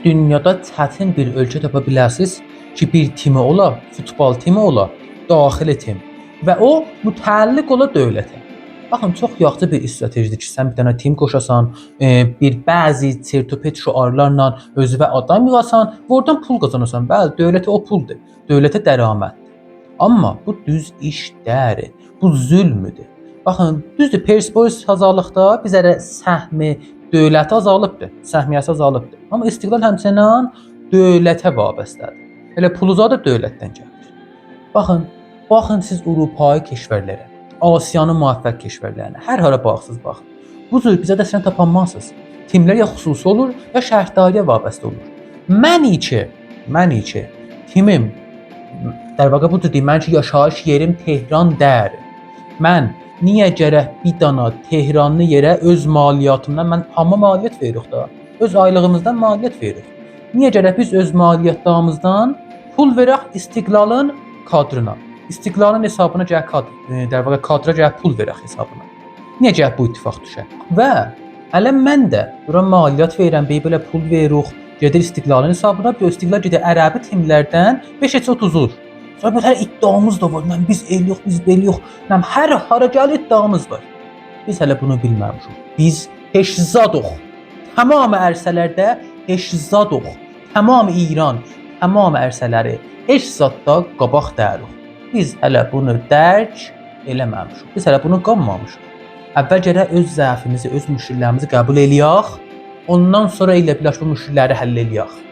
Dünyada çətin bir ölkə tapa bilərsiniz ki, bir timi ola, futbol timi ola, daxili tim və o mütəlliq ola dövlətə. Baxın, çox yaxşı bir stratejidir ki, sən bir dənə tim qoşasan, bir bəzi çertopet şüarlarla özünə adam yığasan, oradan pul qazanasan. Bəli, dövlətə o puldur, dövlətə dəramətdir. Amma bu düz iş deyil, bu zülmdür. Baxın, düzdür, Persepolis azadlıqda bizə səhmi dövləti azalıbdır, səhmiyyəsi azalıbdır. Amma istiqlal həmçinin dövlətə vabastədir. Elə puluza da dövlətdən gəlir. Baxın siz Avropayi keşvərlərə, Asiyanın müvəffəq keşvərlərinə, hər hara baxsınız baxın. Bu cür bizə də sən tapanmazsınız. Timlər ya xüsusi olur, ya şərtdariyə vabastə olur. Mən ki, timim در واقع bu cür deyim, mən ki, yaşayış yerim Tehran deyil. Mən niyə gərək bir dana Tehranlı yerə öz maliyyatımdan, mən hamma maliyyət veririk da, öz aylığımızdan maliyyət veririk. Niyə gərək biz öz maliyyətlərimizdən pul verək istiqlalın kadrına? İstiqlalın hesabına gərək kadra gərək pul verək hesabına. Niyə gərək bu ittifaq düşək? Və hələ mən də bura maliyyət verirəm, belə pul veririk, gedir istiqlalın hesabına, bu istiqlal gedir ərəbi timlərdən 5-30. Sonra bir hər iddiamız da var. Biz eləyirik, biz beləyirik. Hər hara gəl iddiamız var. Biz hələ bunu bilməmişik. Biz heşzadıq. Tamam ərsələrdə heşzadıq. Tamam İran, tamam ərsələri heşzadda qabaq dəyirik. Biz hələ bunu dərk eləməmişik. Biz hələ bunu qanmamışıq. Əvvəl gərək öz zəifimizi, öz müşkillərimizi qəbul eləyək. Ondan sonra ilə birləşmə müşkilləri həll eləyək.